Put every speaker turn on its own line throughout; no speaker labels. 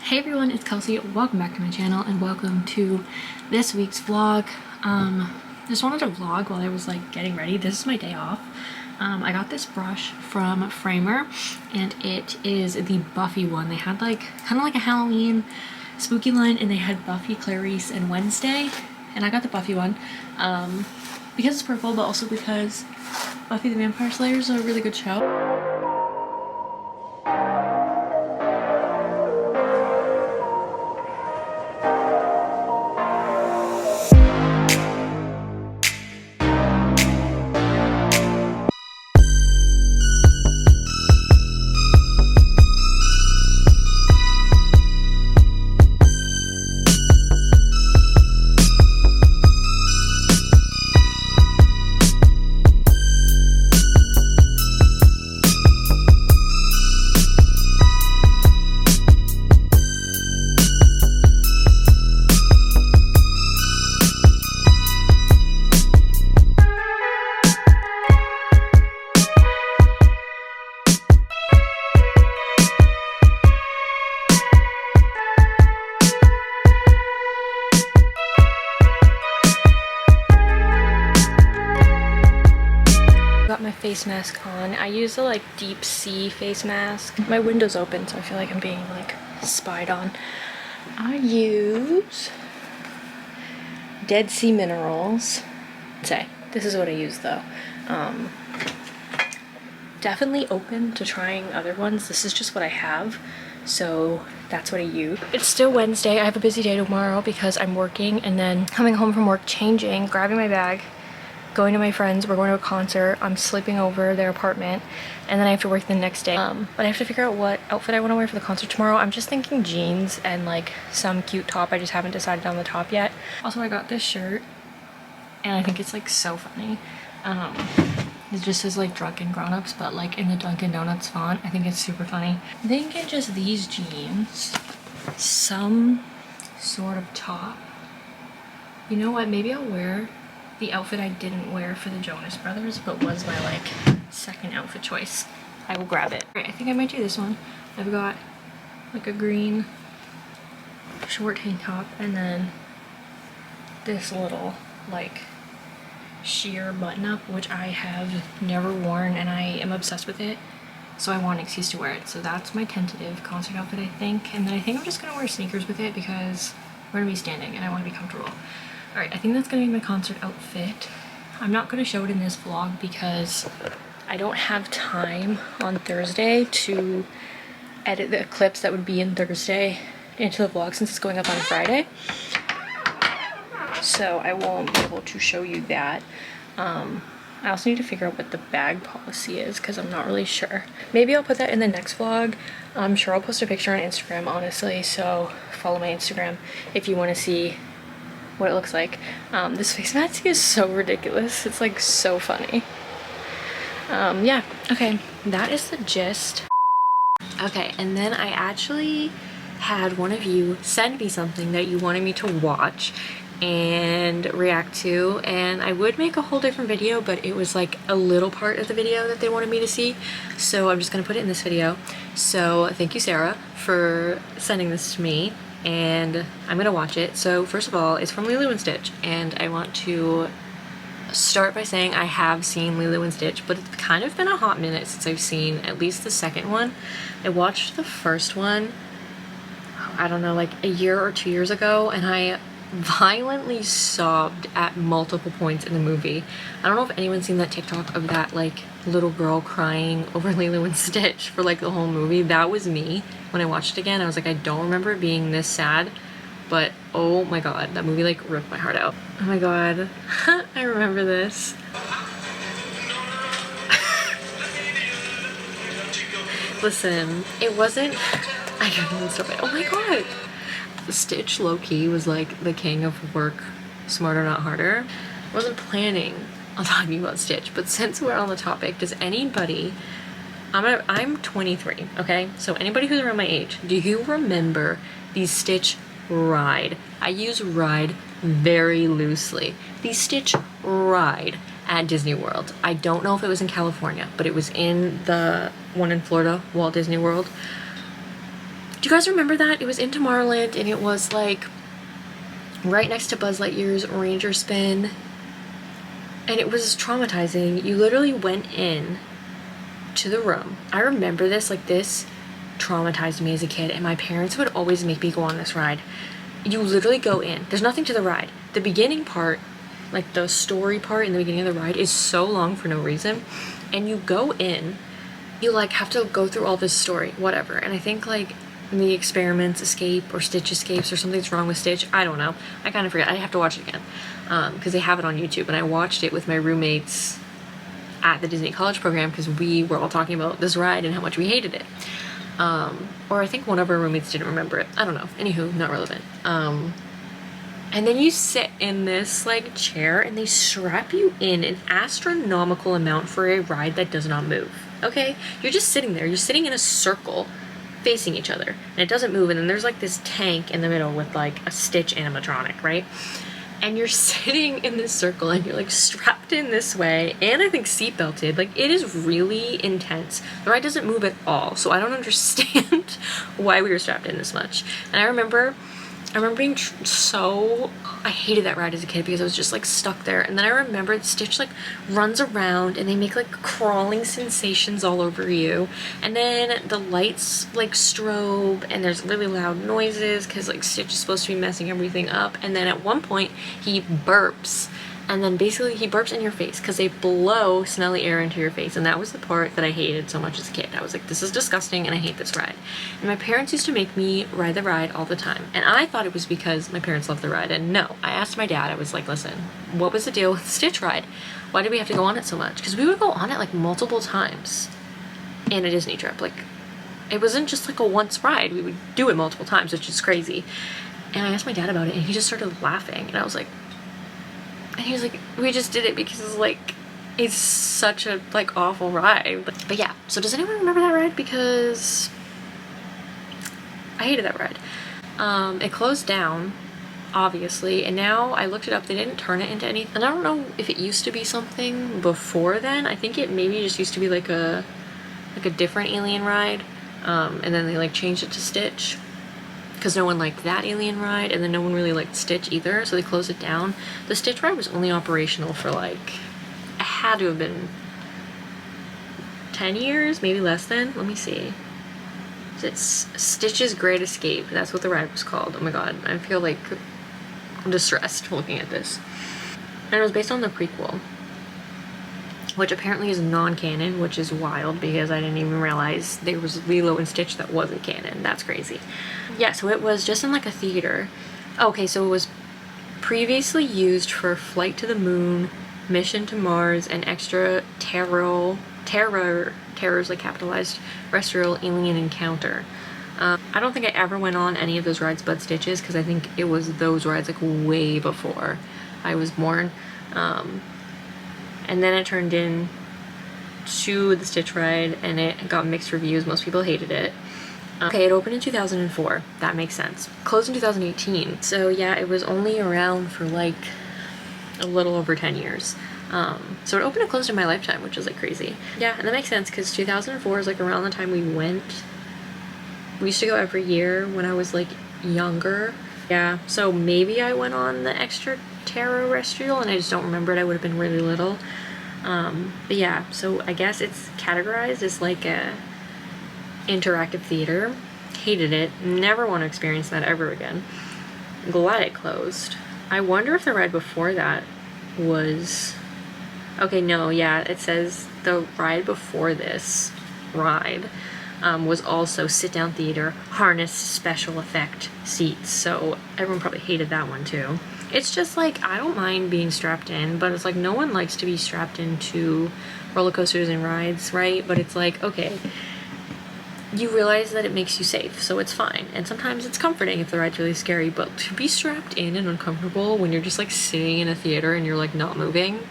Hey everyone, it's Kelsey. Welcome back to my channel and welcome to this week's vlog. Just wanted to vlog while I was like getting ready. This is my day off. I got this brush from Framer and it is the Buffy one. They had like kind of like a Halloween spooky line and they had Buffy, Clarice, and Wednesday, and I got the Buffy one because it's purple, but also because Buffy the Vampire Slayer is a really good show. Got my face mask on. I use the like deep sea face mask. My window's open, so I feel like I'm being like spied on. I use Dead Sea Minerals. Say, this is what I use though. Definitely open to trying other ones. This is just what I have, so that's what I use. It's still Wednesday. I have a busy day tomorrow because I'm working and then coming home from work, changing, grabbing my bag, going to my friends. We're going to a concert. I'm sleeping over their apartment and then I have to work the next day. But I have to figure out what outfit I want to wear for the concert tomorrow. I'm just thinking jeans and like some cute top. I just haven't decided on the top yet. Also, I got this shirt and I think it's like so funny. It just says like drunken grown-ups, but like in the Dunkin' Donuts font. I think it's super funny. I'm thinking just these jeans, some sort of top. You know what, maybe I'll wear the outfit I didn't wear for the Jonas Brothers, but was my like second outfit choice. I will grab it. Alright, I think I might do this one. I've got like a green short tank top and then this little like sheer button up, which I have never worn and I am obsessed with it, so I want an excuse to wear it. So that's my tentative concert outfit, I think. And then I think I'm just gonna wear sneakers with it because we're gonna be standing and I want to be comfortable. Alright, I think that's gonna be my concert outfit. I'm not gonna show it in this vlog because I don't have time on Thursday to edit the clips that would be in Thursday into the vlog since it's going up on Friday. So I won't be able to show you that. I also need to figure out what the bag policy is because I'm not really sure. Maybe I'll put that in the next vlog. I'm sure I'll post a picture on Instagram, honestly, so follow my Instagram if you want to see what it looks like. This face mask is so ridiculous. It's like so funny. Yeah, okay, that is the gist. Okay, and then I actually had one of you send me something that you wanted me to watch and react to, and I would make a whole different video, but it was like a little part of the video that they wanted me to see, so I'm just gonna put it in this video. So thank you, Sarah, for sending this to me, and I'm gonna watch it. So first of all, it's from Lilo and Stitch, and I want to start by saying I have seen Lilo and Stitch, but it's kind of been a hot minute since I've seen at least the second one. I watched the first one, I don't know, like a year or 2 years ago, and I violently sobbed at multiple points in the movie. I don't know if anyone's seen that TikTok of that like little girl crying over Lilo and Stitch for like the whole movie. That was me when I watched it again. I was like, I don't remember it being this sad, but oh my god, that movie like ripped my heart out. Oh my god. I remember this. Listen, it wasn't, I don't know, stop it. Oh my god. Stitch low-key was like the king of work smarter not harder. I wasn't planning on talking about Stitch, but since we're on the topic, does anybody, I'm 23, okay, so anybody who's around my age, do you remember the Stitch ride? I use ride very loosely. The Stitch ride at Disney World. I don't know if it was in California, but it was in the one in Florida, Walt Disney World. Do you guys remember that? It was in Tomorrowland, and it was like right next to Buzz Lightyear's Ranger Spin, and it was traumatizing. You literally went in to the room. I remember this, like, this traumatized me as a kid, and my parents would always make me go on this ride. You literally go in. There's nothing to the ride. The beginning part, like the story part in the beginning of the ride, is so long for no reason, and you go in, you like have to go through all this story, whatever, and I think like the experiments escape or Stitch escapes or something's wrong with Stitch. I don't know. I kind of forget. I have to watch it again because they have it on YouTube, and I watched it with my roommates at the Disney College program because we were all talking about this ride and how much we hated it. Or I think one of our roommates didn't remember it. I don't know. Anywho, not relevant. And then you sit in this like chair and they strap you in an astronomical amount for a ride that does not move. Okay? You're just sitting there. You're sitting in a circle facing each other and it doesn't move, and then there's like this tank in the middle with like a Stitch animatronic, right? And you're sitting in this circle and you're like strapped in this way, and I think seatbelted. Like, it is really intense. The ride doesn't move at all, so I don't understand why we were strapped in this much. And I remember being I hated that ride as a kid because I was just like stuck there. And then I remember Stitch like runs around and they make like crawling sensations all over you. And then the lights like strobe and there's really loud noises because like Stitch is supposed to be messing everything up. And then at one point he burps. And then basically he burps in your face because they blow smelly air into your face. And that was the part that I hated so much as a kid. I was like, this is disgusting and I hate this ride. And my parents used to make me ride the ride all the time. And I thought it was because my parents loved the ride. And no, I asked my dad, I was like, listen, what was the deal with the Stitch ride? Why did we have to go on it so much? Because we would go on it like multiple times in a Disney trip. Like, it wasn't just like a once ride. We would do it multiple times, which is crazy. And I asked my dad about it and he just started laughing. And I was like, and he was like, we just did it because like it's such a like awful ride. But yeah, so does anyone remember that ride? Because I hated that ride. It closed down, obviously, and now I looked it up, they didn't turn it into anything. And I don't know if it used to be something before then. I think it maybe just used to be like a different alien ride, and then they like changed it to Stitch because no one liked that alien ride, and then no one really liked Stitch either, so they closed it down. The Stitch ride was only operational for like, it had to have been 10 years, maybe less than. Let me see. It's Stitch's Great Escape. That's what the ride was called. Oh my god, I feel like distressed looking at this. And it was based on the prequel, which apparently is non-canon, which is wild because I didn't even realize there was Lilo and Stitch that wasn't canon. That's crazy. Yeah, so it was just in like a theater. Okay, so it was previously used for Flight to the Moon, Mission to Mars, and extra terrors like capitalized, terrestrial alien encounter. I don't think I ever went on any of those rides but Stitch's because I think it was those rides like way before I was born. And then it turned in to the Stitch ride and it got mixed reviews. Most people hated it. Okay, it opened in 2004. That makes sense. Closed in 2018. So yeah, it was only around for like a little over 10 years. So it opened and closed in my lifetime, which is like crazy. Yeah, and that makes sense because 2004 is like around the time we went. We used to go every year when I was like younger. Yeah, so maybe I went on the extraterrestrial and I just don't remember it. I would have been really little. But yeah, so I guess it's categorized as like a interactive theater. Hated it. Never want to experience that ever again. Glad it closed. I wonder if the ride before that was... Okay, no, yeah, it says the ride before this ride was also sit-down theater, harness special effect seats. So everyone probably hated that one too. It's just like, I don't mind being strapped in, but it's like no one likes to be strapped into roller coasters and rides, right? But it's like, okay, you realize that it makes you safe, so it's fine. And sometimes it's comforting if the ride's really scary, but to be strapped in and uncomfortable when you're just like sitting in a theater and you're like not moving,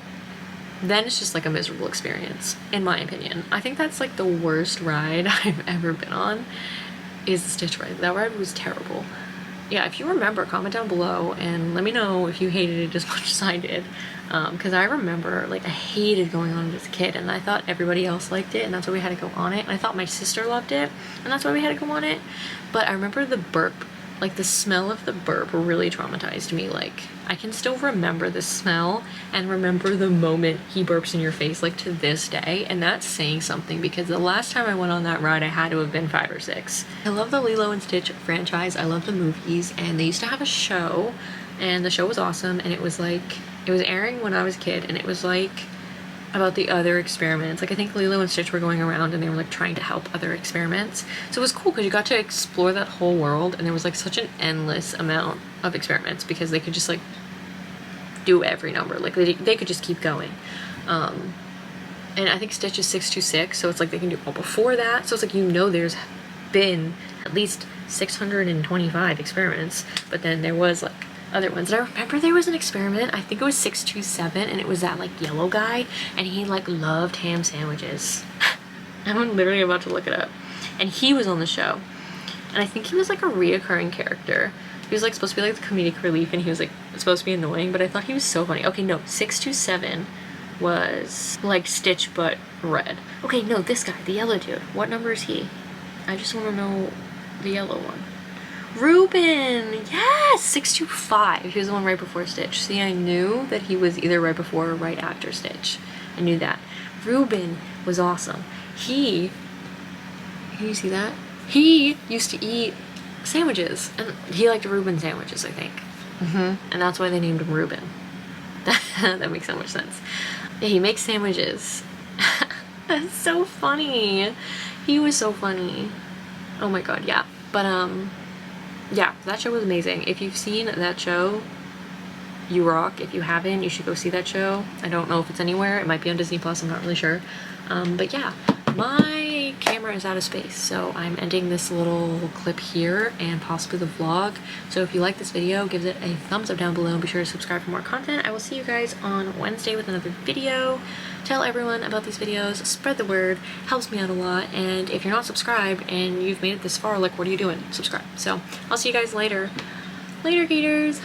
then it's just like a miserable experience, in my opinion. I think that's like the worst ride I've ever been on, is the Stitch ride. That ride was terrible. yeah, if you remember, comment down below and let me know if you hated it as much as I did. Because I remember, like, I hated going on it as a kid, and I thought everybody else liked it, and that's why we had to go on it. And I thought my sister loved it, and that's why we had to go on it. But I remember the burp, like, the smell of the burp really traumatized me. Like, I can still remember the smell and remember the moment he burps in your face, like, to this day. And that's saying something, because the last time I went on that ride, I had to have been 5 or 6. I love the Lilo and Stitch franchise. I love the movies, and they used to have a show, and the show was awesome. And it was like, it was airing when I was a kid, and it was like about the other experiments. Like, I think Lilo and Stitch were going around and they were like trying to help other experiments. So it was cool because you got to explore that whole world, and there was like such an endless amount of experiments because they could just like do every number. Like they could just keep going. And I think Stitch is 626, so it's like they can do all before that. So it's like, you know, there's been at least 625 experiments, but then there was like other ones. And I remember there was an experiment, I think it was 627, and it was that like yellow guy, and he like loved ham sandwiches. I'm literally about to look it up. And he was on the show, and I think he was like a reoccurring character. He was like supposed to be like the comedic relief, and he was like supposed to be annoying, but I thought he was so funny. Okay, no, 627 was like Stitch but red. Okay, no, this guy, the yellow dude. What number is he? I just want to know the yellow one. Ruben! Yes! 625. He was the one right before Stitch. See, I knew that he was either right before or right after Stitch. I knew that. Ruben was awesome. Can you see that? He used to eat sandwiches, and he liked Reuben sandwiches, I think. And that's why they named him Ruben. That makes so much sense. Yeah, he makes sandwiches. That's so funny. He was so funny. Oh my god, yeah. But yeah, that show was amazing. If you've seen that show, you rock. If you haven't, you should go see that show. I don't know if it's anywhere. It might be on Disney Plus, I'm not really sure. But yeah, my camera is out of space, so I'm ending this little clip here and possibly the vlog. So if you like this video, give it a thumbs up down below and be sure to subscribe for more content. I will see you guys on Wednesday with another video. Tell everyone about these videos, spread the word, helps me out a lot. And if you're not subscribed and you've made it this far, like, what are you doing? Subscribe. So I'll see you guys later. Later, Gators.